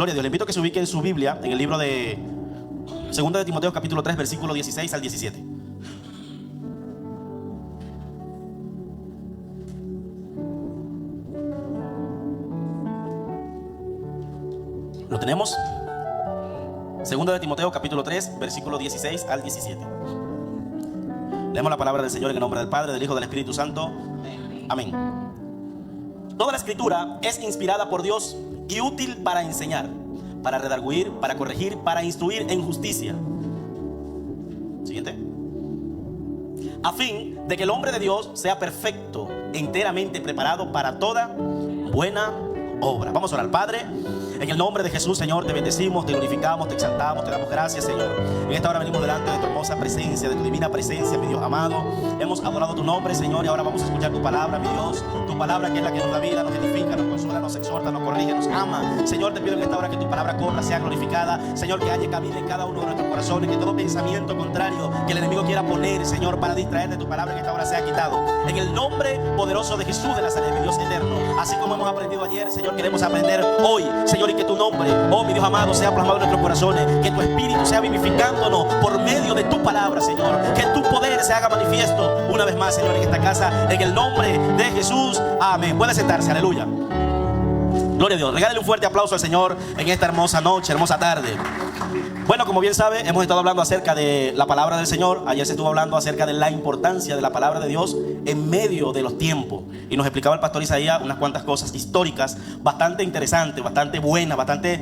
Gloria a Dios. Le invito a que se ubique en su Biblia en el libro de 2 de Timoteo capítulo 3 versículo 16 al 17. ¿Lo tenemos? 2 de Timoteo capítulo 3 versículo 16 al 17. Leemos la palabra del Señor en el nombre del Padre, del Hijo y del Espíritu Santo. Amén. Toda la escritura es inspirada por Dios y útil para enseñar, para redarguir, para corregir, para instruir en justicia. Siguiente. A fin de que el hombre de Dios sea perfecto, enteramente preparado para toda buena obra. Vamos a orar. Padre, en el nombre de Jesús, Señor, te bendecimos, te glorificamos, te exaltamos, te damos gracias, Señor. En esta hora venimos delante de tu hermosa presencia, de tu divina presencia, mi Dios amado. Hemos adorado tu nombre, Señor, y ahora vamos a escuchar tu palabra, mi Dios. Tu palabra que es la que nos da vida, nos edifica, nos consuela, nos exhorta, nos corrige, nos ama. Señor, te pido en esta hora que tu palabra corra, sea glorificada. Señor, que haya cabida en cada uno de nuestros corazones, que todo pensamiento contrario que el enemigo quiera poner, Señor, para distraer de tu palabra, en esta hora sea quitado. En el nombre poderoso de Jesús de Nazaret, mi Dios eterno. Así como hemos aprendido ayer, Señor, queremos aprender hoy, Señor, y que tu nombre, oh mi Dios amado, sea plasmado en nuestros corazones, que tu espíritu sea vivificándonos por medio de tu palabra, Señor, que tu poder se haga manifiesto una vez más, Señor, en esta casa, en el nombre de Jesús, amén. Puede sentarse, aleluya. Gloria a Dios. Regálale un fuerte aplauso al Señor en esta hermosa noche, hermosa tarde. Bueno, como bien sabe, hemos estado hablando acerca de la palabra del Señor. Ayer se estuvo hablando acerca de la importancia de la palabra de Dios en medio de los tiempos. Y nos explicaba el pastor Isaías unas cuantas cosas históricas bastante interesantes, bastante buenas, bastante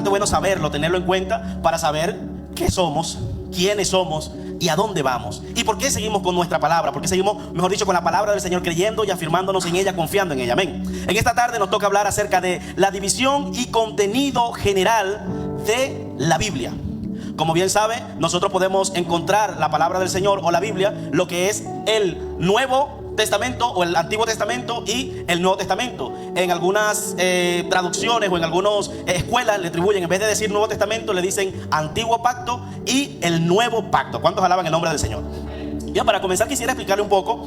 bueno saberlo, tenerlo en cuenta para saber qué somos, quiénes somos y a dónde vamos. Y por qué seguimos con nuestra palabra, por qué seguimos, mejor dicho, con la palabra del Señor, creyendo y afirmándonos en ella, confiando en ella. Amén. En esta tarde nos toca hablar acerca de la división y contenido general de la Biblia. Como bien sabe, nosotros podemos encontrar la palabra del Señor o la Biblia, lo que es el Nuevo Testamento o el Antiguo Testamento y el Nuevo Testamento. En algunas traducciones o en algunas escuelas le atribuyen, en vez de decir Nuevo Testamento, le dicen Antiguo Pacto y el Nuevo Pacto. ¿Cuántos alaban el nombre del Señor? Bien, para comenzar quisiera explicarle un poco,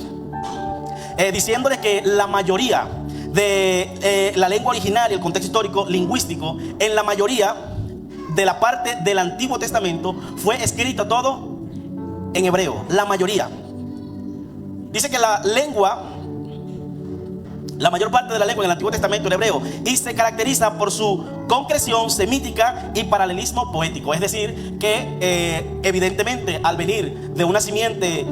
diciéndole que la mayoría de la lengua original y el contexto histórico lingüístico, en la mayoría de la parte del Antiguo Testamento fue escrito todo en hebreo, la mayoría. Dice que la mayor parte de la lengua en el Antiguo Testamento era hebreo y se caracteriza por su concreción semítica y paralelismo poético. Es decir, que evidentemente al venir de una simiente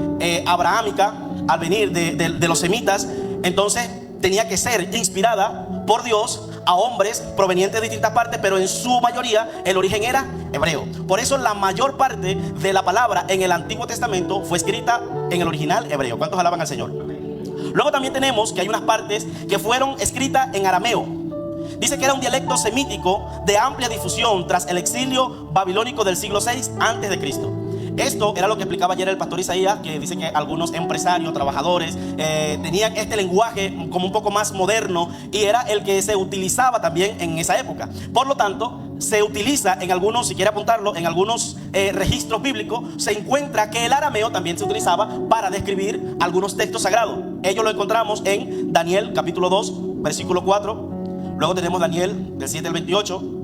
abrahámica, al venir de los semitas, entonces tenía que ser inspirada por Dios a hombres provenientes de distintas partes, pero en su mayoría el origen era hebreo. Por eso la mayor parte de la palabra en el Antiguo Testamento fue escrita en el original hebreo. ¿Cuántos alaban al Señor? Luego también tenemos que hay unas partes que fueron escritas en arameo. Dice que era un dialecto semítico de amplia difusión tras el exilio babilónico del siglo VI antes de Cristo. Esto era lo que explicaba ayer el pastor Isaías, que dice que algunos empresarios, trabajadores tenían este lenguaje como un poco más moderno y era el que se utilizaba también en esa época. Por lo tanto, se utiliza en algunos, si quiere apuntarlo, en algunos registros bíblicos, se encuentra que el arameo también se utilizaba para describir algunos textos sagrados. Ello lo encontramos en Daniel capítulo 2, versículo 4. Luego tenemos Daniel del 7 al 28.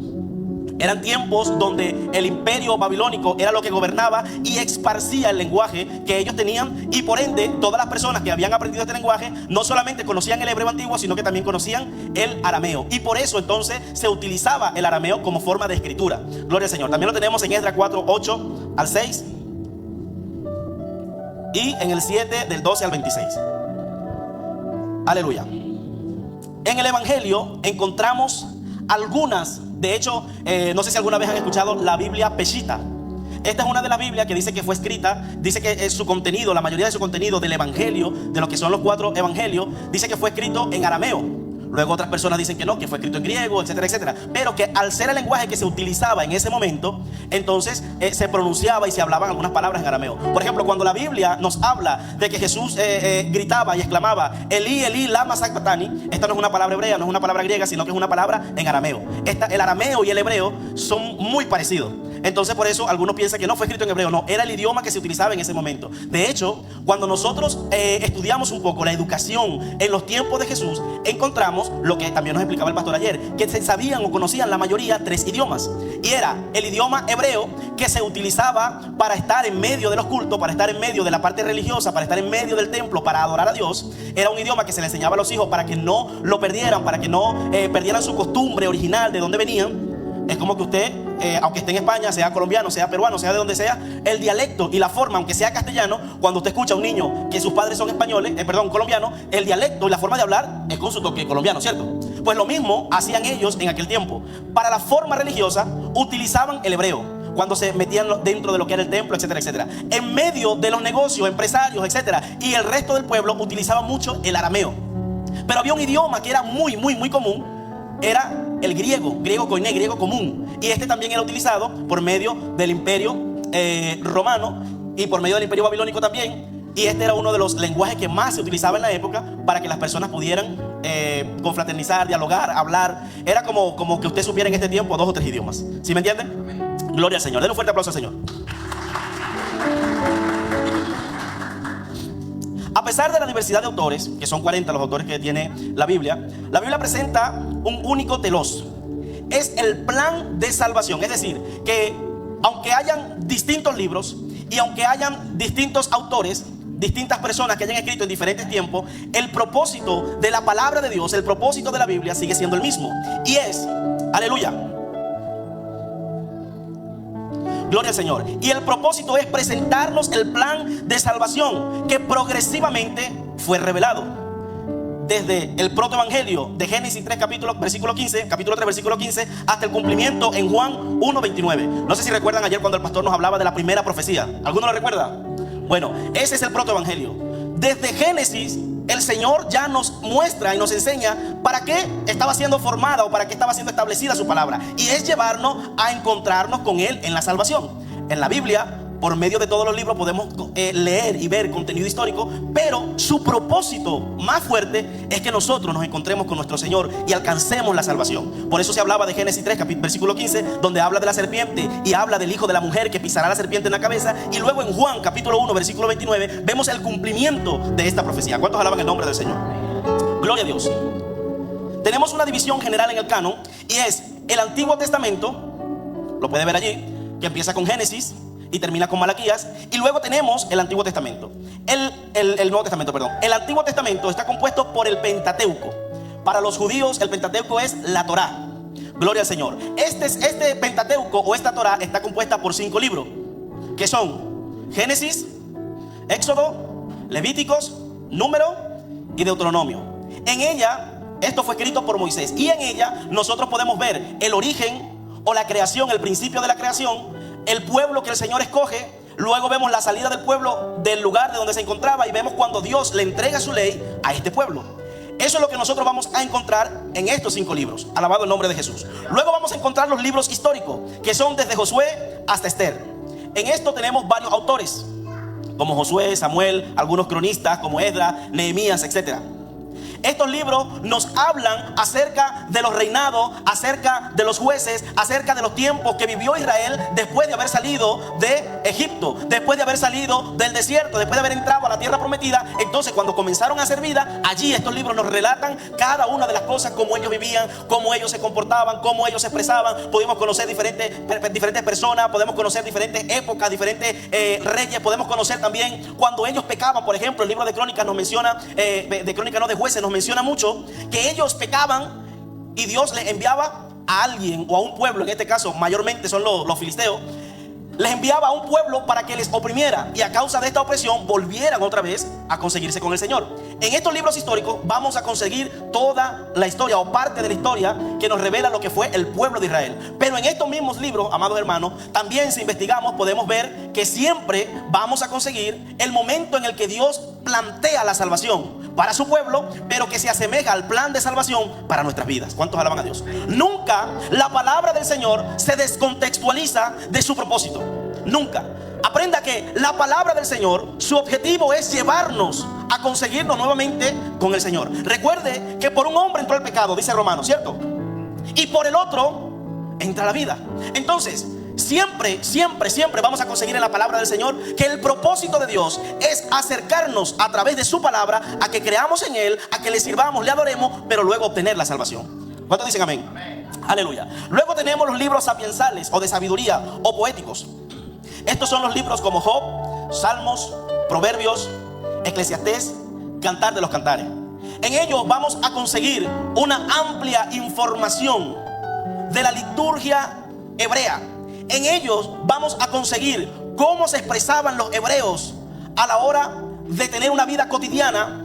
Eran tiempos donde el imperio babilónico era lo que gobernaba y esparcía el lenguaje que ellos tenían, y por ende todas las personas que habían aprendido este lenguaje no solamente conocían el hebreo antiguo, sino que también conocían el arameo, y por eso entonces se utilizaba el arameo como forma de escritura. Gloria al Señor. También lo tenemos en Esdras 4, 8 al 6 y en el 7 del 12 al 26. Aleluya. En el Evangelio encontramos algunas. De hecho, no sé si alguna vez han escuchado la Biblia Peshitta. Esta es una de las Biblias que dice que fue escrita, dice que su contenido, la mayoría de su contenido del Evangelio, de lo que son los 4 Evangelios, dice que fue escrito en arameo. Luego otras personas dicen que no, que fue escrito en griego, etcétera, etcétera. Pero que al ser el lenguaje que se utilizaba en ese momento, entonces se pronunciaba y se hablaban algunas palabras en arameo. Por ejemplo, cuando la Biblia nos habla de que Jesús gritaba y exclamaba Elí, Elí, lama sabactani, esta no es una palabra hebrea, no es una palabra griega, sino que es una palabra en arameo. El arameo y el hebreo son muy parecidos. Entonces por eso algunos piensan que no fue escrito en hebreo. No, era el idioma que se utilizaba en ese momento. De hecho, cuando nosotros estudiamos un poco la educación en los tiempos de Jesús, encontramos lo que también nos explicaba el pastor ayer, que se sabían o conocían la mayoría 3 idiomas. Y era el idioma hebreo, que se utilizaba para estar en medio de los cultos, para estar en medio de la parte religiosa, para estar en medio del templo, para adorar a Dios. Era un idioma que se le enseñaba a los hijos para que no lo perdieran, para que no perdieran su costumbre original de donde venían. Es como que usted, aunque esté en España, sea colombiano, sea peruano, sea de donde sea, el dialecto y la forma, aunque sea castellano, cuando usted escucha a un niño que sus padres son españoles, colombianos, el dialecto y la forma de hablar es con su toque colombiano, ¿cierto? Pues lo mismo hacían ellos en aquel tiempo. Para la forma religiosa utilizaban el hebreo, cuando se metían dentro de lo que era el templo, etcétera, etcétera. En medio de los negocios, empresarios, etcétera, y el resto del pueblo utilizaban mucho el arameo. Pero había un idioma que era muy común, era el griego koiné, griego común. Y este también era utilizado por medio del imperio romano y por medio del imperio babilónico también. Y este era uno de los lenguajes que más se utilizaba en la época para que las personas pudieran confraternizar, dialogar, hablar. Era como que usted supiera en este tiempo 2 o 3 idiomas. ¿Sí me entienden? Gloria al Señor. Denle un fuerte aplauso al Señor. A pesar de la diversidad de autores, que son 40 los autores que tiene la Biblia presenta un único telos. Es el plan de salvación. Es decir, que aunque hayan distintos libros y aunque hayan distintos autores, distintas personas que hayan escrito en diferentes tiempos, el propósito de la palabra de Dios, el propósito de la Biblia sigue siendo el mismo. Y es, aleluya, gloria al Señor. Y el propósito es presentarnos el plan de salvación que progresivamente fue revelado desde el protoevangelio de Génesis 3 capítulo 3 versículo 15 hasta el cumplimiento en Juan 1:29. No sé si recuerdan ayer cuando el pastor nos hablaba de la primera profecía. ¿Alguno lo recuerda? Bueno, ese es el protoevangelio. Desde Génesis el Señor ya nos muestra y nos enseña para qué estaba siendo formada o para qué estaba siendo establecida su palabra, y es llevarnos a encontrarnos con Él en la salvación. En la Biblia, por medio de todos los libros, podemos leer y ver contenido histórico, pero su propósito más fuerte es que nosotros nos encontremos con nuestro Señor y alcancemos la salvación. Por eso se hablaba de Génesis 3 versículo 15, donde habla de la serpiente y habla del hijo de la mujer que pisará la serpiente en la cabeza. Y luego en Juan capítulo 1 versículo 29 vemos el cumplimiento de esta profecía. ¿Cuántos alaban el nombre del Señor? Gloria a Dios. Tenemos una división general en el canon, y es el Antiguo Testamento, lo puede ver allí, que empieza con Génesis y termina con Malaquías. Y luego tenemos el Antiguo Testamento, el Nuevo Testamento, perdón. El Antiguo Testamento está compuesto por el Pentateuco. Para los judíos el Pentateuco es la Torá. Gloria al Señor. Este Pentateuco o esta Torá está compuesta por 5 libros, que son Génesis, Éxodo, Levíticos, Número y Deuteronomio. En ella, esto fue escrito por Moisés, y en ella nosotros podemos ver el origen o la creación, el principio de la creación, el pueblo que el Señor escoge. Luego vemos la salida del pueblo del lugar de donde se encontraba, y vemos cuando Dios le entrega su ley a este pueblo. Eso es lo que nosotros vamos a encontrar en estos 5 libros. Alabado el nombre de Jesús. Luego vamos a encontrar los libros históricos, que son desde Josué hasta Esther. En esto tenemos varios autores, como Josué, Samuel, algunos cronistas como Esdras, Nehemías, etc. Estos libros nos hablan acerca de los reinados, acerca de los jueces, acerca de los tiempos que vivió Israel después de haber salido de Egipto, después de haber salido del desierto, después de haber entrado a la tierra prometida. Entonces, cuando comenzaron a hacer vida, allí estos libros nos relatan cada una de las cosas, cómo ellos vivían, cómo ellos se comportaban, cómo ellos se expresaban. Podemos conocer diferentes personas, podemos conocer diferentes épocas, diferentes reyes. Podemos conocer también cuando ellos pecaban. Por ejemplo, el libro de Crónicas nos menciona, de Jueces nos menciona mucho que ellos pecaban y Dios les enviaba a alguien o a un pueblo, en este caso mayormente son los filisteos, les enviaba a un pueblo para que les oprimiera, y a causa de esta opresión volvieran otra vez a conseguirse con el Señor. En estos libros históricos vamos a conseguir toda la historia o parte de la historia que nos revela lo que fue el pueblo de Israel. Pero en estos mismos libros, amados hermanos, también si investigamos podemos ver que siempre vamos a conseguir el momento en el que Dios plantea la salvación para su pueblo, pero que se asemeja al plan de salvación para nuestras vidas. ¿Cuántos alaban a Dios? Nunca la palabra del Señor se descontextualiza de su propósito. Nunca. Aprenda que la palabra del Señor, su objetivo es llevarnos a conseguirnos nuevamente con el Señor. Recuerde que por un hombre entró el pecado, dice Romanos, ¿cierto? Y por el otro entra la vida. Entonces, siempre, siempre, siempre vamos a conseguir en la palabra del Señor que el propósito de Dios es acercarnos a través de su palabra a que creamos en Él, a que le sirvamos, le adoremos, pero luego obtener la salvación. ¿Cuántos dicen amén? Amén. Aleluya. Luego tenemos los libros sapiensales o de sabiduría o poéticos. Estos son los libros como Job, Salmos, Proverbios, Eclesiastés, Cantar de los Cantares. En ellos vamos a conseguir una amplia información de la liturgia hebrea. En ellos vamos a conseguir cómo se expresaban los hebreos a la hora de tener una vida cotidiana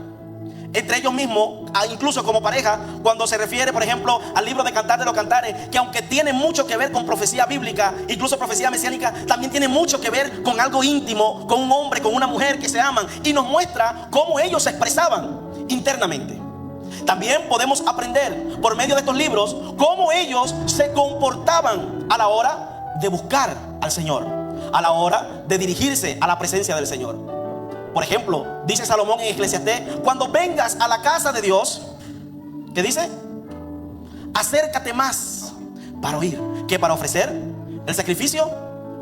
entre ellos mismos, incluso como pareja, cuando se refiere, por ejemplo, al libro de Cantar de los Cantares, que aunque tiene mucho que ver con profecía bíblica, incluso profecía mesiánica, también tiene mucho que ver con algo íntimo, con un hombre, con una mujer que se aman, y nos muestra cómo ellos se expresaban internamente. También podemos aprender por medio de estos libros cómo ellos se comportaban a la hora de buscar al Señor, a la hora de dirigirse a la presencia del Señor. Por ejemplo, dice Salomón en Eclesiastés: cuando vengas a la casa de Dios, ¿qué dice? Acércate más para oír que para ofrecer el sacrificio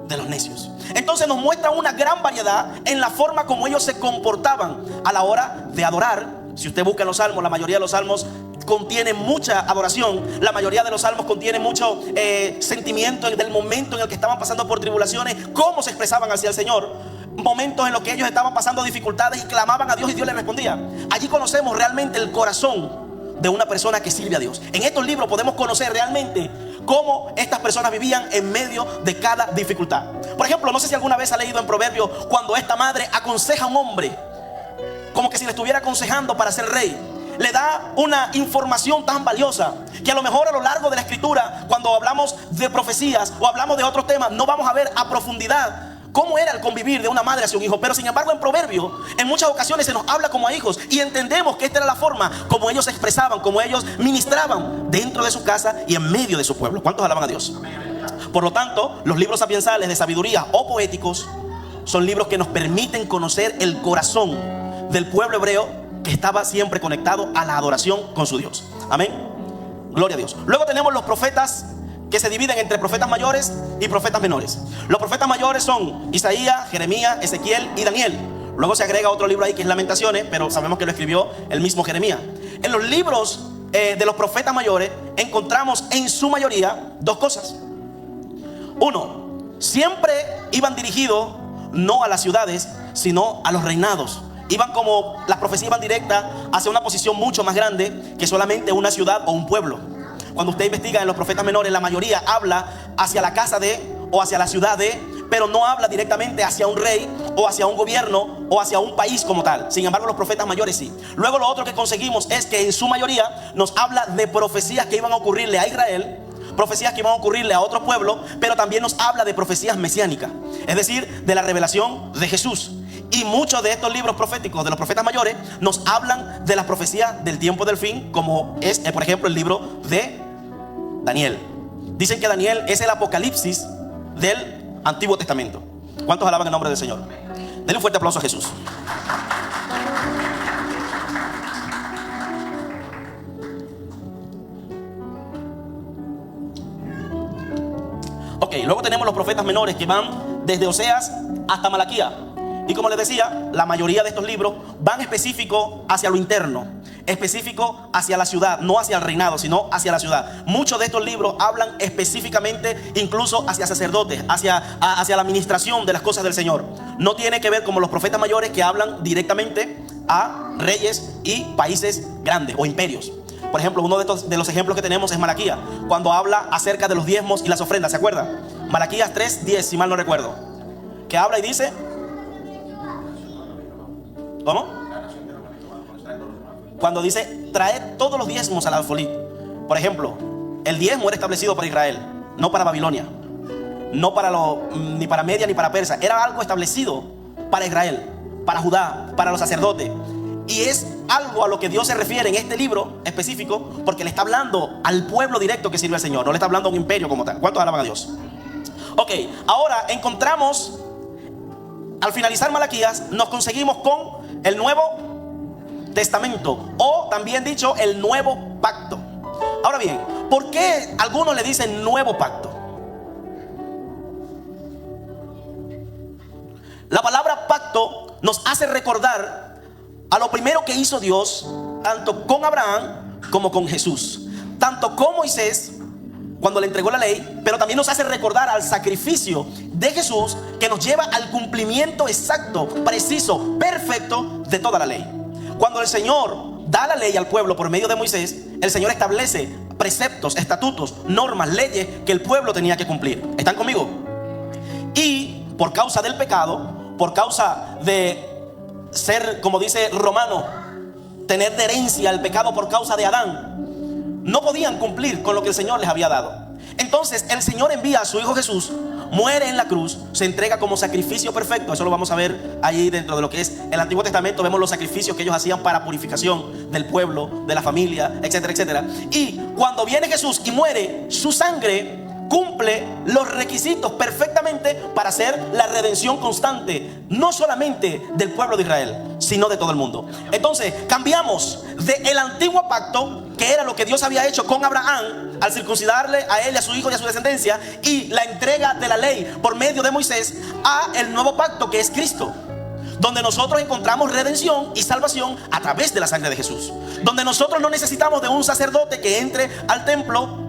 de los necios. Entonces nos muestra una gran variedad en la forma como ellos se comportaban a la hora de adorar. Si usted busca en los salmos, la mayoría de los salmos contiene mucha adoración. La mayoría de los salmos contiene mucho sentimiento del momento en el que estaban pasando por tribulaciones, cómo se expresaban hacia el Señor. Momentos en los que ellos estaban pasando dificultades y clamaban a Dios y Dios les respondía. Allí conocemos realmente el corazón de una persona que sirve a Dios. En estos libros podemos conocer realmente cómo estas personas vivían en medio de cada dificultad. Por ejemplo, no sé si alguna vez ha leído en Proverbios cuando esta madre aconseja a un hombre como que si le estuviera aconsejando para ser rey. Le da una información tan valiosa que a lo mejor a lo largo de la escritura, cuando hablamos de profecías o hablamos de otros temas, no vamos a ver a profundidad cómo era el convivir de una madre hacia un hijo. Pero sin embargo en Proverbios en muchas ocasiones se nos habla como a hijos, y entendemos que esta era la forma como ellos se expresaban, como ellos ministraban dentro de su casa y en medio de su pueblo. ¿Cuántos alaban a Dios? Por lo tanto, los libros sapiensales de sabiduría o poéticos son libros que nos permiten conocer el corazón del pueblo hebreo, que estaba siempre conectado a la adoración con su Dios. Amén. Gloria a Dios. Luego tenemos los profetas, que se dividen entre profetas mayores y profetas menores. Los profetas mayores son Isaías, Jeremías, Ezequiel y Daniel. Luego se agrega otro libro ahí que es Lamentaciones, pero sabemos que lo escribió el mismo Jeremías. En los libros de los profetas mayores encontramos en su mayoría dos cosas. Uno, siempre iban dirigidos no a las ciudades, sino a los reinados. Iban como, las profecías iban directas hacia una posición mucho más grande que solamente una ciudad o un pueblo. Cuando usted investiga en los profetas menores, la mayoría habla hacia la casa de o hacia la ciudad de, pero no habla directamente hacia un rey o hacia un gobierno o hacia un país como tal. Sin embargo, los profetas mayores sí. Luego lo otro que conseguimos es que en su mayoría nos habla de profecías que iban a ocurrirle a Israel, profecías que iban a ocurrirle a otro pueblo, pero también nos habla de profecías mesiánicas, es decir, de la revelación de Jesús. Y muchos de estos libros proféticos de los profetas mayores nos hablan de las profecías del tiempo del fin, como es, por ejemplo, el libro de Daniel. Dicen que Daniel es el Apocalipsis del Antiguo Testamento. ¿Cuántos alaban el nombre del Señor? Denle un fuerte aplauso a Jesús. Ok, luego tenemos los profetas menores que van desde Oseas hasta Malaquías. Y como les decía, la mayoría de estos libros van específico hacia lo interno, específico hacia la ciudad, no hacia el reinado, sino hacia la ciudad. Muchos de estos libros hablan específicamente incluso hacia sacerdotes, hacia la administración de las cosas del Señor. No tiene que ver como los profetas mayores, que hablan directamente a reyes y países grandes o imperios. Por ejemplo, uno de los ejemplos que tenemos es Malaquías, cuando habla acerca de los diezmos y las ofrendas. ¿Se acuerdan? Malaquías 3:10, si mal no recuerdo, que habla y dice... ¿Cómo? Cuando dice traed todos los diezmos al alfolí. Por ejemplo, el diezmo era establecido para Israel, no para Babilonia, no para ni para Media ni para Persa. Era algo establecido para Israel, para Judá, para los sacerdotes. Y es algo a lo que Dios se refiere en este libro específico, porque le está hablando al pueblo directo que sirve al Señor, no le está hablando a un imperio como tal. ¿Cuántos alaban a Dios? Ok, ahora encontramos, al finalizar Malaquías, nos conseguimos con el Nuevo Testamento, o también dicho el Nuevo Pacto. Ahora bien, ¿por qué algunos le dicen Nuevo Pacto? La palabra pacto nos hace recordar a lo primero que hizo Dios, tanto con Abraham como con Jesús, tanto con Moisés cuando le entregó la ley, pero también nos hace recordar al sacrificio de Jesús que nos lleva al cumplimiento exacto, preciso, perfecto de toda la ley. Cuando el Señor da la ley al pueblo por medio de Moisés, el Señor establece preceptos, estatutos, normas, leyes que el pueblo tenía que cumplir. ¿Están conmigo? Y por causa del pecado, por causa de ser, como dice Romano, tener de herencia el pecado por causa de Adán, no podían cumplir con lo que el Señor les había dado. Entonces el Señor envía a su Hijo Jesús, muere en la cruz, se entrega como sacrificio perfecto. Eso lo vamos a ver ahí dentro de lo que es el Antiguo Testamento. Vemos los sacrificios que ellos hacían para purificación del pueblo, de la familia, etcétera, etcétera. Y cuando viene Jesús y muere, su sangre cumple los requisitos perfectamente para hacer la redención constante, no solamente del pueblo de Israel, sino de todo el mundo. Entonces cambiamos del antiguo pacto, que era lo que Dios había hecho con Abraham al circuncidarle a él y a su hijo y a su descendencia, y la entrega de la ley por medio de Moisés, a el nuevo pacto que es Cristo, donde nosotros encontramos redención y salvación a través de la sangre de Jesús, donde nosotros no necesitamos de un sacerdote que entre al templo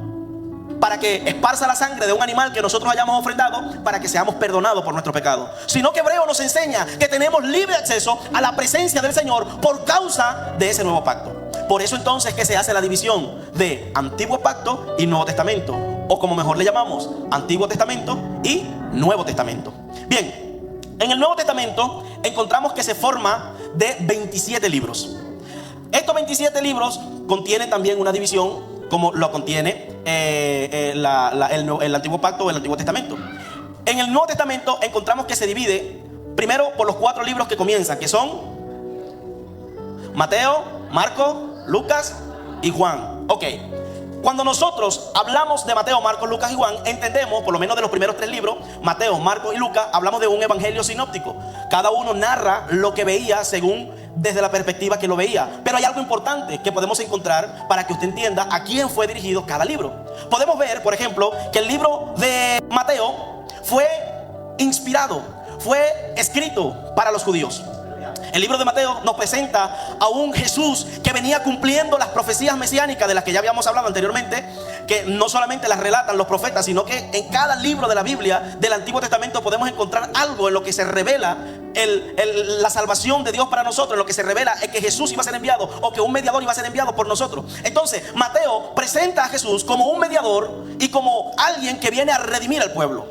para que esparza la sangre de un animal que nosotros hayamos ofrendado para que seamos perdonados por nuestro pecado, sino que Hebreo nos enseña que tenemos libre acceso a la presencia del Señor por causa de ese nuevo pacto. Por eso entonces que se hace la división de Antiguo Pacto y Nuevo Testamento, o como mejor le llamamos, Antiguo Testamento y Nuevo Testamento. Bien, en el Nuevo Testamento encontramos que se forma de 27 libros. Estos 27 libros contienen también una división como lo contiene el Antiguo Pacto o el Antiguo Testamento. En el Nuevo Testamento encontramos que se divide primero por los 4 libros que comienzan, que son Mateo, Marcos, Lucas y Juan. Ok, cuando nosotros hablamos de Mateo, Marcos, Lucas y Juan, entendemos, por lo menos de los primeros 3 libros, Mateo, Marcos y Lucas, hablamos de un evangelio sinóptico. Cada uno narra lo que veía según desde la perspectiva que lo veía. Pero hay algo importante que podemos encontrar para que usted entienda a quién fue dirigido cada libro. Podemos ver, por ejemplo, que el libro de Mateo fue inspirado, fue escrito para los judíos. El libro de Mateo nos presenta a un Jesús que venía cumpliendo las profecías mesiánicas de las que ya habíamos hablado anteriormente, que no solamente las relatan los profetas, sino que en cada libro de la Biblia del Antiguo Testamento podemos encontrar algo en lo que se revela la salvación de Dios para nosotros, en lo que se revela es que Jesús iba a ser enviado, o que un mediador iba a ser enviado por nosotros. Entonces Mateo presenta a Jesús como un mediador y como alguien que viene a redimir al pueblo,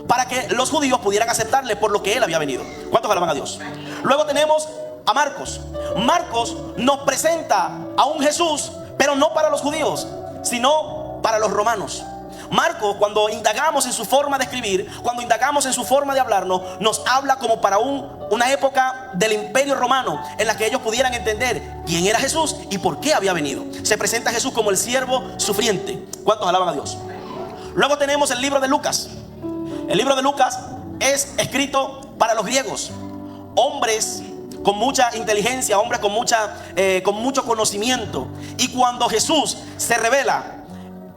para que los judíos pudieran aceptarle por lo que él había venido. ¿Cuántos alaban a Dios? Luego tenemos a Marcos. Marcos nos presenta a un Jesús, pero no para los judíos, sino para los romanos. Marcos, cuando indagamos en su forma de escribir, cuando indagamos en su forma de hablarnos, nos habla como para una época del Imperio Romano, en la que ellos pudieran entender quién era Jesús y por qué había venido. Se presenta a Jesús como el siervo sufriente. ¿Cuántos alaban a Dios? Luego tenemos el libro de Lucas. El libro de Lucas es escrito para los griegos, hombres con mucha inteligencia, hombres con mucho conocimiento. Y cuando Jesús se revela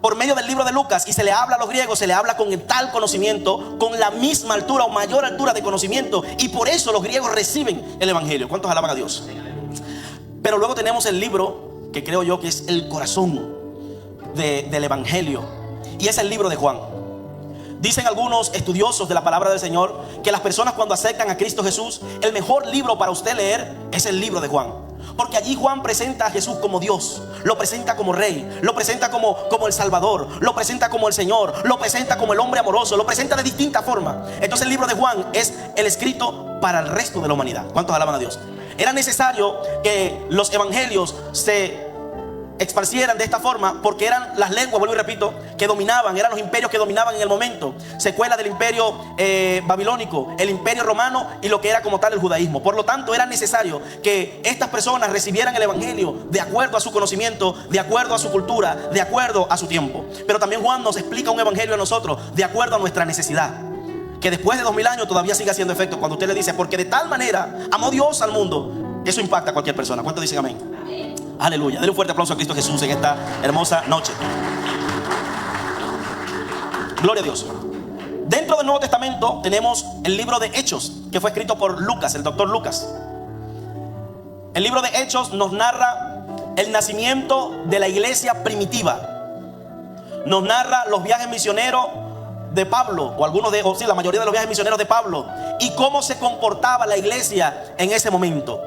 por medio del libro de Lucas y se le habla a los griegos, se le habla con tal conocimiento, con la misma altura o mayor altura de conocimiento, y por eso los griegos reciben el evangelio. ¿Cuántos alaban a Dios? Pero luego tenemos el libro que creo yo que es el corazón del evangelio, y es el libro de Juan. Dicen algunos estudiosos de la palabra del Señor que las personas, cuando aceptan a Cristo Jesús, el mejor libro para usted leer es el libro de Juan, porque allí Juan presenta a Jesús como Dios, lo presenta como Rey, lo presenta como el Salvador, lo presenta como el Señor, lo presenta como el hombre amoroso, lo presenta de distintas formas. Entonces el libro de Juan es el escrito para el resto de la humanidad. ¿Cuántos alaban a Dios? Era necesario que los evangelios se esparcieran de esta forma, porque eran las lenguas, vuelvo y repito, que dominaban, eran los imperios que dominaban en el momento, secuela del imperio babilónico, el imperio romano y lo que era como tal el judaísmo. Por lo tanto, era necesario que estas personas recibieran el evangelio de acuerdo a su conocimiento, de acuerdo a su cultura, de acuerdo a su tiempo. Pero también Juan nos explica un evangelio a nosotros de acuerdo a nuestra necesidad, que después de 2000 años todavía sigue haciendo efecto. Cuando usted le dice, porque de tal manera amó Dios al mundo, eso impacta a cualquier persona. ¿Cuántos dicen amén? Aleluya. Denle un fuerte aplauso a Cristo Jesús en esta hermosa noche. Gloria a Dios. Dentro del Nuevo Testamento tenemos el libro de Hechos, que fue escrito por Lucas, el doctor Lucas. El libro de Hechos nos narra el nacimiento de la iglesia primitiva. Nos narra los viajes misioneros de Pablo, la mayoría de los viajes misioneros de Pablo, y cómo se comportaba la iglesia en ese momento.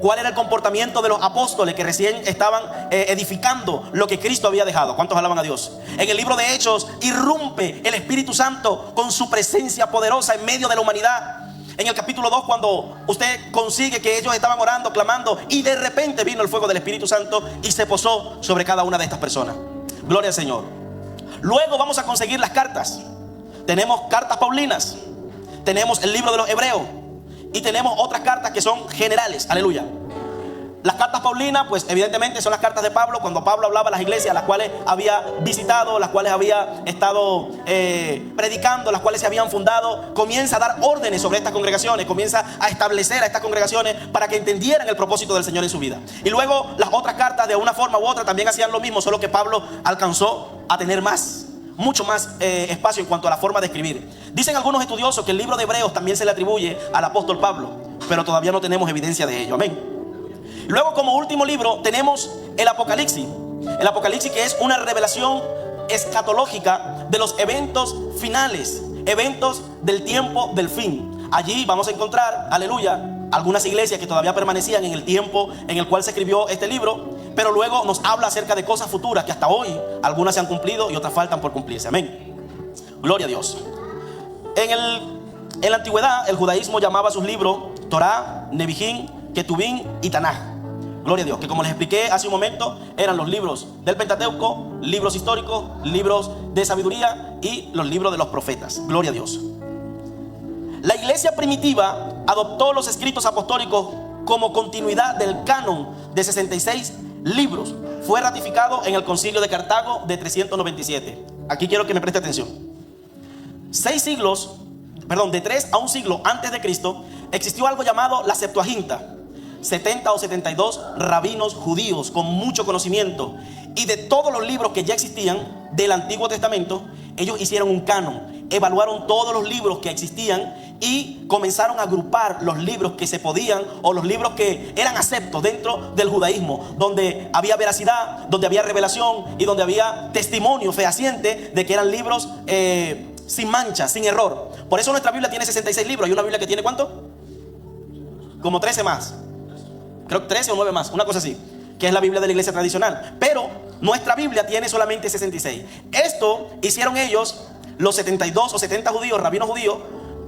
Cuál era el comportamiento de los apóstoles que recién estaban edificando lo que Cristo había dejado. ¿Cuántos alaban a Dios? En el libro de Hechos irrumpe el Espíritu Santo con su presencia poderosa en medio de la humanidad. En el capítulo 2, cuando usted consigue que ellos estaban orando, clamando, y de repente vino el fuego del Espíritu Santo y se posó sobre cada una de estas personas. Gloria al Señor. Luego vamos a conseguir las cartas. Tenemos cartas paulinas, tenemos el libro de los Hebreos y tenemos otras cartas que son generales. Aleluya. Las cartas paulinas, pues evidentemente son las cartas de Pablo, cuando Pablo hablaba a las iglesias, las cuales había visitado, las cuales había estado predicando, las cuales se habían fundado. Comienza a dar órdenes sobre estas congregaciones, comienza a establecer a estas congregaciones para que entendieran el propósito del Señor en su vida. Y luego las otras cartas, de una forma u otra, también hacían lo mismo, solo que Pablo alcanzó a tener mucho más espacio en cuanto a la forma de escribir. Dicen algunos estudiosos que el libro de Hebreos también se le atribuye al apóstol Pablo, pero todavía no tenemos evidencia de ello. Amén. Luego, como último libro, tenemos el Apocalipsis. El Apocalipsis, que es una revelación escatológica de los eventos finales, eventos del tiempo del fin. Allí vamos a encontrar, aleluya, algunas iglesias que todavía permanecían en el tiempo en el cual se escribió este libro, pero luego nos habla acerca de cosas futuras que hasta hoy algunas se han cumplido y otras faltan por cumplirse. Amén. Gloria a Dios. En la antigüedad, el judaísmo llamaba a sus libros Torá, Nevijín, Ketubín y Tanaj. Gloria a Dios, que como les expliqué hace un momento, eran los libros del Pentateuco, libros históricos, libros de sabiduría y los libros de los profetas. Gloria a Dios. La iglesia primitiva adoptó los escritos apostólicos como continuidad del canon de 66 libros. Fue ratificado en el Concilio de Cartago de 397. Aquí quiero que me preste atención. De 3 a un siglo antes de Cristo, existió algo llamado la Septuaginta. 70 o 72 rabinos judíos con mucho conocimiento, y de todos los libros que ya existían del Antiguo Testamento, ellos hicieron un canon, evaluaron todos los libros que existían y comenzaron a agrupar los libros que se podían, o los libros que eran aceptos dentro del judaísmo, donde había veracidad, donde había revelación y donde había testimonio fehaciente de que eran libros sin mancha, sin error. Por eso nuestra Biblia tiene 66 libros. Hay una Biblia que tiene ¿cuánto? Como 13 más. Creo que 13 o 9 más, una cosa así, que es la Biblia de la iglesia tradicional. Pero nuestra Biblia tiene solamente 66. Esto hicieron ellos, los 72 o 70 judíos, rabinos judíos,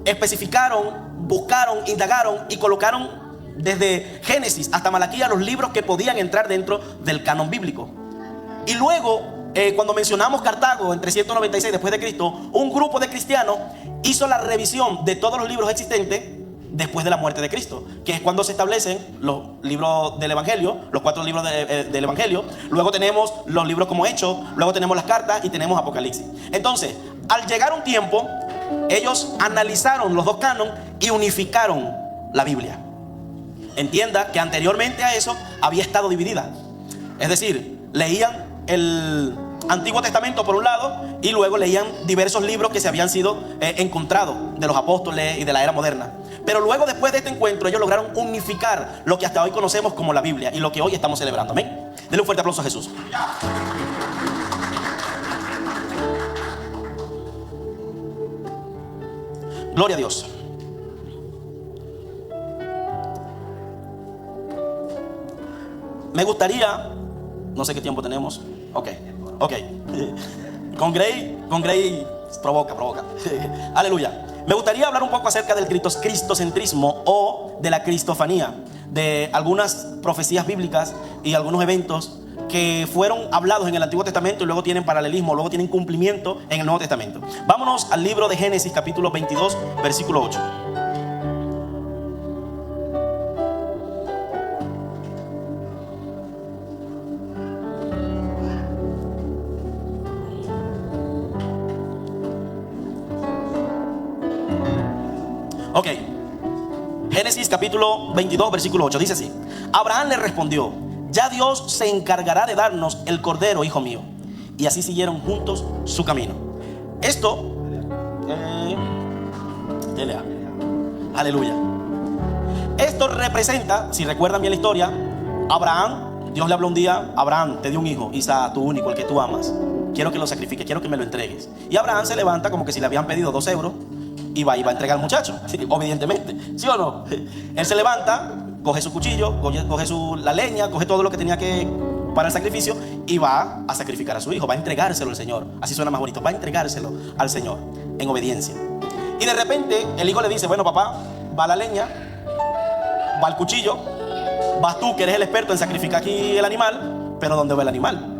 especificaron, buscaron, indagaron y colocaron desde Génesis hasta Malaquías los libros que podían entrar dentro del canon bíblico. Y luego, cuando mencionamos Cartago en 396 después de Cristo, un grupo de cristianos hizo la revisión de todos los libros existentes después de la muerte de Cristo, que es cuando se establecen los libros del Evangelio, los 4 libros del Evangelio. Luego tenemos los libros como Hechos, luego tenemos las cartas y tenemos Apocalipsis. Entonces, al llegar un tiempo, ellos analizaron los dos cánones y unificaron la Biblia. Entienda que anteriormente a eso había estado dividida. Es decir, leían el Antiguo Testamento por un lado y luego leían diversos libros que se habían sido encontrados de los apóstoles y de la era moderna. Pero luego, después de este encuentro, ellos lograron unificar lo que hasta hoy conocemos como la Biblia y lo que hoy estamos celebrando. Amén. Denle un fuerte aplauso a Jesús. Gloria a Dios. Me gustaría, no sé qué tiempo tenemos. Ok. Con Grey provoca. Aleluya. Me gustaría hablar un poco acerca del cristocentrismo o de la cristofanía, de algunas profecías bíblicas y algunos eventos que fueron hablados en el Antiguo Testamento y luego tienen paralelismo, luego tienen cumplimiento en el Nuevo Testamento. Vámonos al libro de Génesis, capítulo 22, versículo 8. Ok, Génesis capítulo 22 versículo 8 dice así: Abraham le respondió: ya Dios se encargará de darnos el cordero, hijo mío. Y así siguieron juntos su camino. Esto Lea. Aleluya. Esto representa, si recuerdan bien la historia, Abraham, Dios le habló un día: Abraham, te dio un hijo, Isaac, tu único, el que tú amas. Quiero que lo sacrifiques, quiero que me lo entregues. Y Abraham se levanta como que si le habían pedido 2 euros y va a entregar al muchacho, obedientemente, ¿sí o no? Él se levanta, coge su cuchillo, coge la leña, coge todo lo que tenía que para el sacrificio y va a sacrificar a su hijo, va a entregárselo al Señor. Así suena más bonito, va a entregárselo al Señor en obediencia. Y de repente el hijo le dice: bueno, papá, va la leña, va el cuchillo, vas tú que eres el experto en sacrificar aquí el animal, pero ¿dónde va el animal?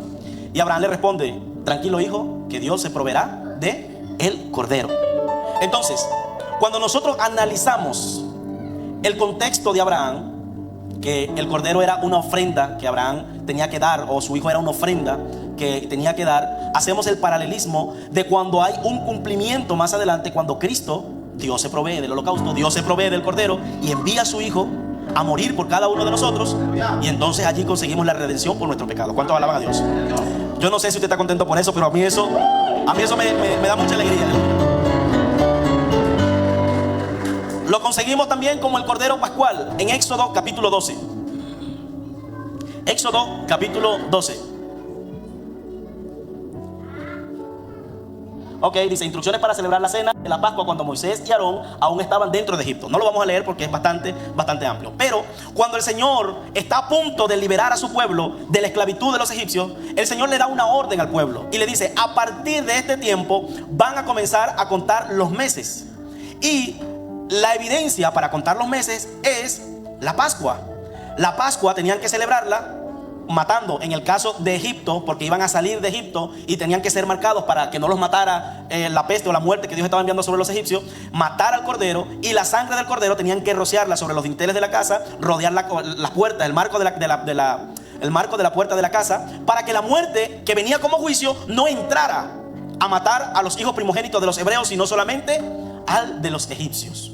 Y Abraham le responde: tranquilo, hijo, que Dios se proveerá de el cordero. Entonces, cuando nosotros analizamos el contexto de Abraham, que el cordero era una ofrenda que Abraham tenía que dar, o su hijo era una ofrenda que tenía que dar, hacemos el paralelismo de cuando hay un cumplimiento más adelante, cuando Cristo, Dios se provee del holocausto, Dios se provee del cordero y envía a su hijo a morir por cada uno de nosotros, y entonces allí conseguimos la redención por nuestro pecado. ¿Cuántos alaban a Dios? Yo no sé si usted está contento por eso, pero a mí eso me da mucha alegría. Lo conseguimos también como el cordero pascual en Éxodo capítulo 12. Éxodo capítulo 12. Ok, dice: instrucciones para celebrar la cena de la Pascua cuando Moisés y Aarón aún estaban dentro de Egipto. No lo vamos a leer porque es bastante amplio. Pero cuando el Señor está a punto de liberar a su pueblo de la esclavitud de los egipcios, el Señor le da una orden al pueblo y le dice: a partir de este tiempo van a comenzar a contar los meses. Y la evidencia para contar los meses es la Pascua. La Pascua tenían que celebrarla matando, en el caso de Egipto, porque iban a salir de Egipto y tenían que ser marcados para que no los matara la peste o la muerte que Dios estaba enviando sobre los egipcios. Matar al cordero, y la sangre del cordero tenían que rociarla sobre los dinteles de la casa, rodear las puertas, el marco de la puerta de la casa, para que la muerte que venía como juicio no entrara a matar a los hijos primogénitos de los hebreos, sino solamente al de los egipcios.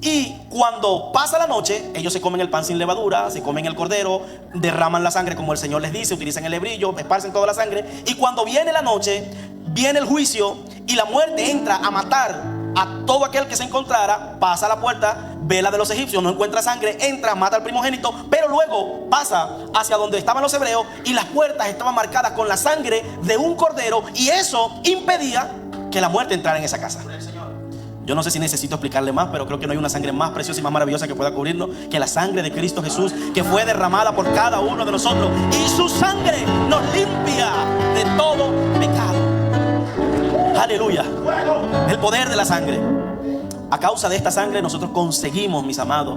Y cuando pasa la noche, ellos se comen el pan sin levadura, se comen el cordero, derraman la sangre como el Señor les dice, utilizan el hebrillo, esparcen toda la sangre. Y cuando viene la noche, viene el juicio y la muerte entra a matar a todo aquel que se encontrara. Pasa a la puerta, ve la de los egipcios, no encuentra sangre, entra, mata al primogénito, pero luego pasa hacia donde estaban los hebreos y las puertas estaban marcadas con la sangre de un cordero, y eso impedía que la muerte entrara en esa casa. Yo no sé si necesito explicarle más, pero creo que no hay una sangre más preciosa y más maravillosa que pueda cubrirnos que la sangre de Cristo Jesús, que fue derramada por cada uno de nosotros, y su sangre nos limpia de todo pecado. Aleluya. El poder de la sangre. A causa de esta sangre nosotros conseguimos, mis amados,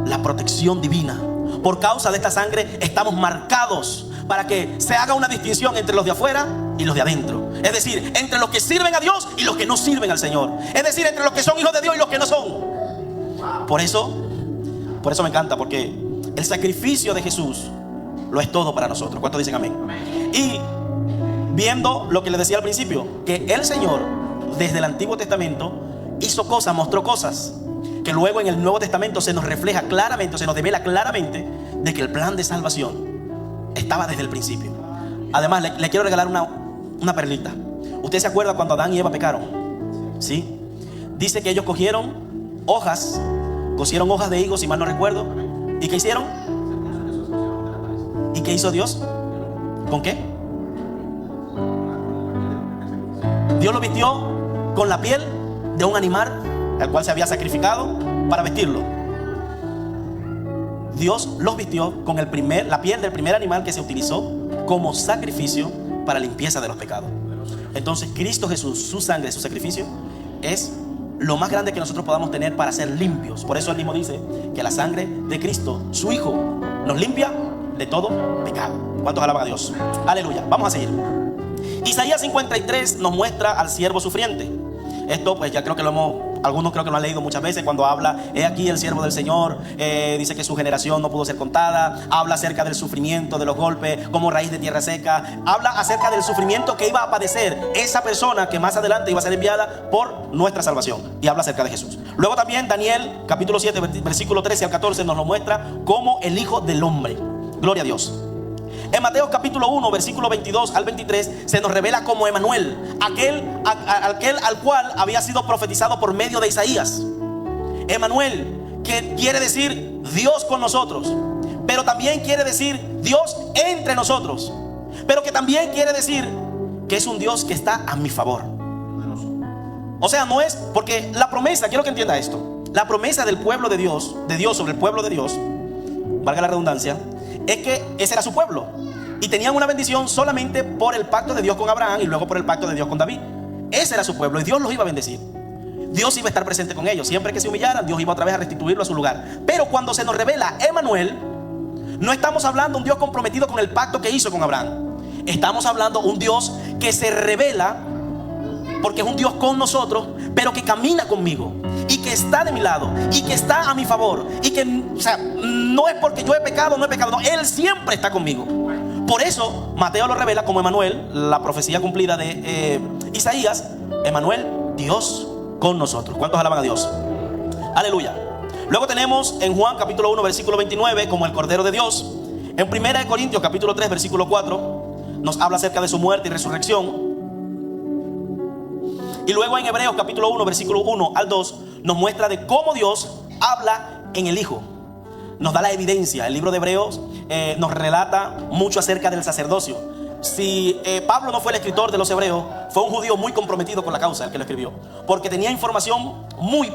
la protección divina. Por causa de esta sangre estamos marcados para que se haga una distinción entre los de afuera y los de adentro. Es decir, entre los que sirven a Dios y los que no sirven al Señor. Es decir, entre los que son hijos de Dios y los que no son. Por eso me encanta, porque el sacrificio de Jesús lo es todo para nosotros. ¿Cuántos dicen amén? Y viendo lo que les decía al principio, que el Señor desde el Antiguo Testamento hizo cosas, mostró cosas que luego en el Nuevo Testamento se nos refleja claramente, o se nos devela claramente, de que el plan de salvación estaba desde el principio. Además, le quiero regalar una perlita. ¿Usted se acuerda cuando Adán y Eva pecaron? ¿Sí? Dice que ellos cosieron hojas de higo, si mal no recuerdo. ¿Y qué hicieron? ¿Y qué hizo Dios? ¿Con qué? Dios lo vistió con la piel de un animal al cual se había sacrificado para vestirlo. Dios los vistió con la piel del primer animal que se utilizó como sacrificio para limpieza de los pecados. Entonces Cristo Jesús, su sangre, su sacrificio, es lo más grande que nosotros podamos tener para ser limpios. Por eso él mismo dice que la sangre de Cristo, su Hijo, nos limpia de todo pecado. ¿Cuántos alaban a Dios? Aleluya. Vamos a seguir. Isaías 53 nos muestra al siervo sufriente. Esto pues ya creo que algunos creo que lo han leído muchas veces, cuando habla: he aquí el siervo del Señor, dice que su generación no pudo ser contada. Habla acerca del sufrimiento, de los golpes como raíz de tierra seca. Habla acerca del sufrimiento que iba a padecer esa persona que más adelante iba a ser enviada por nuestra salvación, y habla acerca de Jesús. Luego también Daniel capítulo 7 versículo 13 al 14 nos lo muestra como el Hijo del Hombre. Gloria a Dios. En Mateo capítulo 1, versículo 22 al 23, se nos revela como Emmanuel, aquel al cual había sido profetizado por medio de Isaías. Emmanuel, que quiere decir Dios con nosotros, pero también quiere decir Dios entre nosotros, pero que también quiere decir que es un Dios que está a mi favor. O sea, no es porque la promesa, quiero que entienda esto, la promesa del pueblo de Dios sobre el pueblo de Dios, valga la redundancia, es que ese era su pueblo y tenían una bendición solamente por el pacto de Dios con Abraham y luego por el pacto de Dios con David. Ese era su pueblo y Dios los iba a bendecir. Dios iba a estar presente con ellos. Siempre que se humillaran, Dios iba otra vez a restituirlo a su lugar. Pero cuando se nos revela Emmanuel, no estamos hablando de un Dios comprometido con el pacto que hizo con Abraham. Estamos hablando de un Dios que se revela porque es un Dios con nosotros, pero que camina conmigo y que está de mi lado y que está a mi favor y que, o sea, no es porque yo he pecado, no, Él siempre está conmigo. Por eso Mateo lo revela como Emmanuel, la profecía cumplida de Isaías. Emmanuel, Dios con nosotros. ¿Cuántos alaban a Dios? Aleluya. Luego tenemos en Juan capítulo 1 versículo 29 como el Cordero de Dios. En 1 Corintios capítulo 3 versículo 4 nos habla acerca de su muerte y resurrección. Y luego en Hebreos capítulo 1 versículo 1 al 2 nos muestra de cómo Dios habla en el Hijo. Nos da la evidencia. El libro de Hebreos nos relata mucho acerca del sacerdocio. Si Pablo no fue el escritor de los Hebreos, fue un judío muy comprometido con la causa el que lo escribió, porque tenía información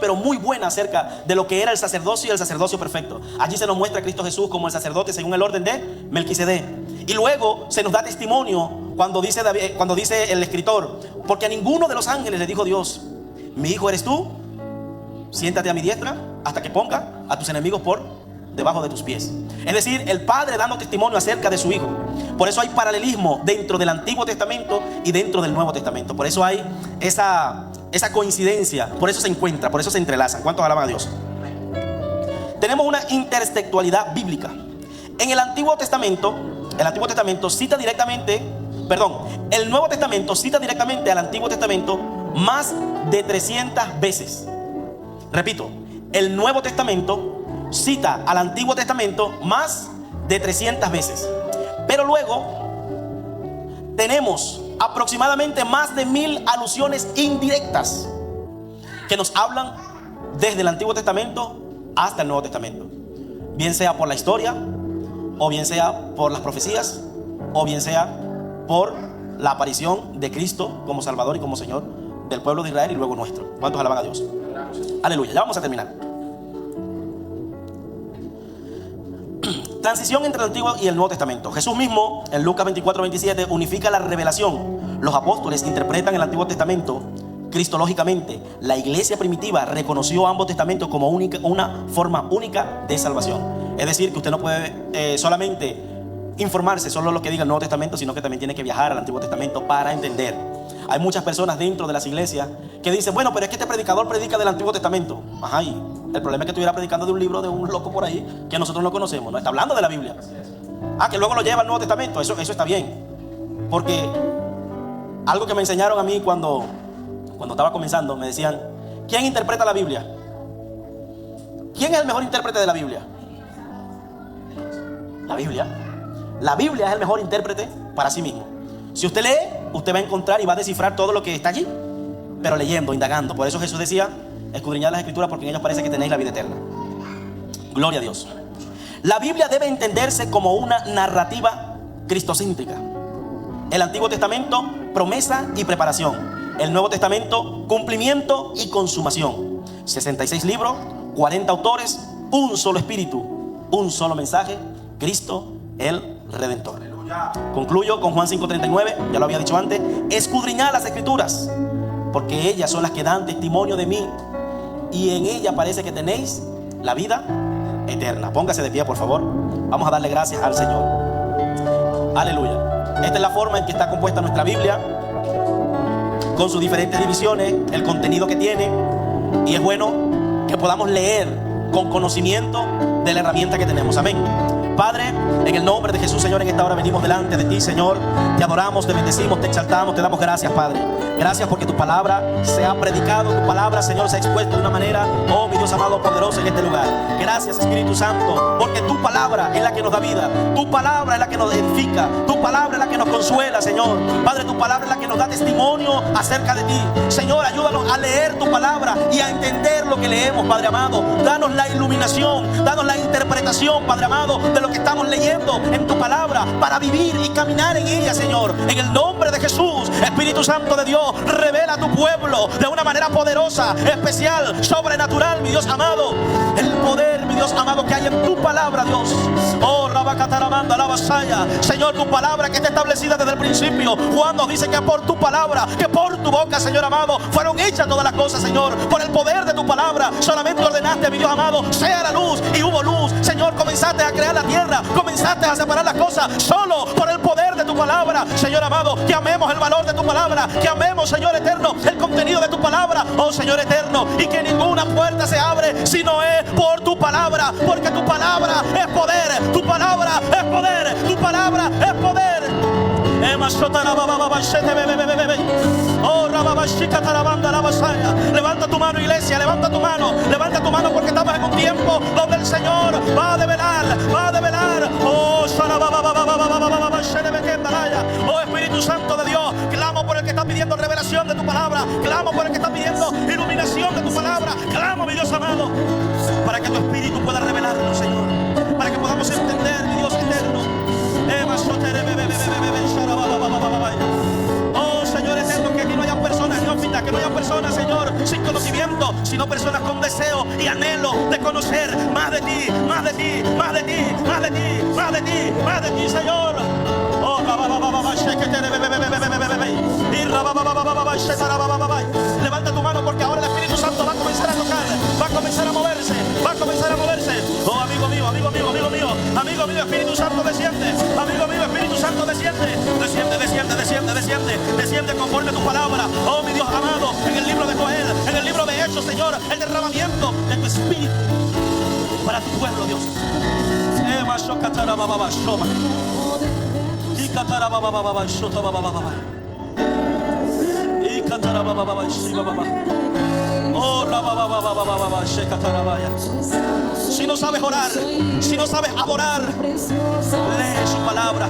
pero muy buena acerca de lo que era el sacerdocio y el sacerdocio perfecto. Allí se nos muestra a Cristo Jesús como el sacerdote según el orden de Melquisedec. Y luego se nos da testimonio cuando dice el escritor: porque a ninguno de los ángeles le dijo Dios: mi hijo eres tú, siéntate a mi diestra hasta que ponga a tus enemigos por debajo de tus pies. Es decir, el Padre dando testimonio acerca de su Hijo. Por eso hay paralelismo dentro del Antiguo Testamento y dentro del Nuevo Testamento. Por eso hay esa coincidencia. Por eso se encuentra, por eso se entrelazan. ¿Cuántos alaban a Dios? Tenemos una intertextualidad bíblica. En el Antiguo Testamento cita directamente, el Nuevo Testamento cita directamente al Antiguo Testamento más de 300 veces. Repito, el Nuevo Testamento cita al Antiguo Testamento más de 300 veces. Pero luego tenemos aproximadamente más de 1000 alusiones indirectas que nos hablan desde el Antiguo Testamento hasta el Nuevo Testamento. Bien sea por la historia, o bien sea por las profecías, o bien sea por la aparición de Cristo como Salvador y como Señor del pueblo de Israel y luego nuestro. ¿Cuántos alaban a Dios? Aleluya. Ya vamos a terminar. Transición entre el Antiguo y el Nuevo Testamento. Jesús mismo en Lucas 24-27 unifica la revelación. Los apóstoles interpretan el Antiguo Testamento cristológicamente. La iglesia primitiva reconoció ambos testamentos como una forma única de salvación. Es decir, que usted no puede solamente informarse solo lo que diga el Nuevo Testamento, sino que también tiene que viajar al Antiguo Testamento para entender. Hay muchas personas dentro de las iglesias que dicen: bueno, pero es que este predicador predica del Antiguo Testamento. Ajá, y el problema es que estuviera predicando de un libro de un loco por ahí que nosotros no conocemos. No está hablando de la Biblia. Que luego lo lleva al Nuevo Testamento. Eso está bien. Porque algo que me enseñaron a mí cuando estaba comenzando, me decían: ¿quién interpreta la Biblia? ¿Quién es el mejor intérprete de la Biblia? La Biblia. La Biblia es el mejor intérprete para sí mismo. Si usted lee, usted va a encontrar y va a descifrar todo lo que está allí, pero leyendo, indagando. Por eso Jesús decía: escudriñad las Escrituras, porque en ellas parece que tenéis la vida eterna. Gloria a Dios. La Biblia debe entenderse como una narrativa cristocéntrica. El Antiguo Testamento, promesa y preparación. El Nuevo Testamento, cumplimiento y consumación. 66 libros, 40 autores, un solo espíritu, un solo mensaje: Cristo el Redentor. Concluyo con Juan 5:39, ya lo había dicho antes: escudriñad las Escrituras, porque ellas son las que dan testimonio de mí, y en ellas parece que tenéis la vida eterna. Póngase de pie, por favor. Vamos a darle gracias al Señor. Aleluya. Esta es la forma en que está compuesta nuestra Biblia, con sus diferentes divisiones, el contenido que tiene, y es bueno que podamos leer con conocimiento de la herramienta que tenemos. Amén. Padre, en el nombre de Jesús, Señor, en esta hora venimos delante de ti, Señor. Te adoramos, te bendecimos, te exaltamos, te damos gracias, Padre. Gracias porque tu palabra se ha predicado, tu palabra, Señor, se ha expuesto de una manera, oh mi Dios amado, poderosa en este lugar. Gracias, Espíritu Santo, porque tu palabra es la que nos da vida, tu palabra es la que nos edifica, tu palabra es la que nos consuela, Señor. Padre, tu palabra es la que nos da testimonio acerca de ti. Señor, ayúdanos a leer tu palabra y a entender lo que leemos, Padre amado. Danos la iluminación, danos la interpretación, Padre amado, de lo que estamos leyendo en tu palabra, para vivir y caminar en ella, Señor. En el nombre de Jesús, Espíritu Santo de Dios, revela a tu pueblo de una manera poderosa, especial, sobrenatural, mi Dios amado. El poder, mi Dios amado, que hay en tu palabra, Dios. Oh, Rabacataramanda, la vasalla. Señor, tu palabra que está establecida desde el principio. Juan nos dice que por tu palabra, que por tu boca, Señor amado, fueron hechas todas las cosas, Señor. Por el poder de tu palabra, solamente ordenaste, mi Dios amado, sea la luz, y hubo luz. Señor, comenzaste a crear la tierra, comenzaste a separar las cosas, solo por el poder de tu palabra, Señor amado. Que amemos el valor de tu palabra, que amemos, Señor eterno, el contenido de tu palabra, oh Señor eterno, y que ninguna puerta se abre si no es por tu palabra, porque tu palabra es poder, tu palabra es poder, tu palabra es poder. Oh, levanta tu mano, iglesia, levanta tu mano, porque estamos en un tiempo donde el Señor va a develar, oh, oh Espíritu Santo de Dios, clamo por el que está pidiendo revelación de tu palabra, clamo por el que está pidiendo iluminación de tu palabra, clamo, mi Dios amado, para que tu Espíritu pueda revelarlo, Señor, para que podamos entender, mi Dios eterno. Oh Señor eterno, que aquí no hayan personas neófitas, que no hayan personas, Señor, sin conocimiento, sino personas con deseo y anhelo de conocer más de ti, más de ti, más de ti, más de ti, más de ti, más de ti, Señor. Oh, levanta tu mano, porque ahora el Espíritu Santo va a comenzar a tocar, va a comenzar a moverse, va a comenzar a moverse. Oh, amigo mío, amigo mío, amigo mío, amigo mío, Espíritu Santo desciende, amigo mío, Espíritu Santo desciende, desciende, desciende, desciende, desciende, desciende conforme a tu palabra. Oh, mi Dios amado, en el libro de Joel, en el libro de Hechos, Señor, el derramamiento de tu Espíritu para tu pueblo, Dios. Si no sabes orar, si no sabes adorar, lee su palabra.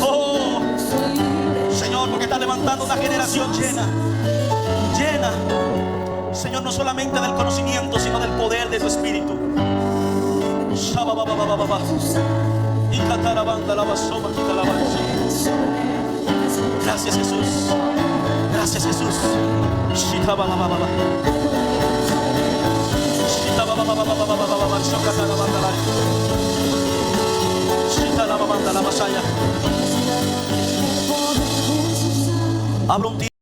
Oh, Señor, porque está levantando una generación llena, Señor, no solamente del conocimiento, sino del poder de tu Espíritu. Gracias, Jesús. Gracias, Jesús. Habla un tiempo.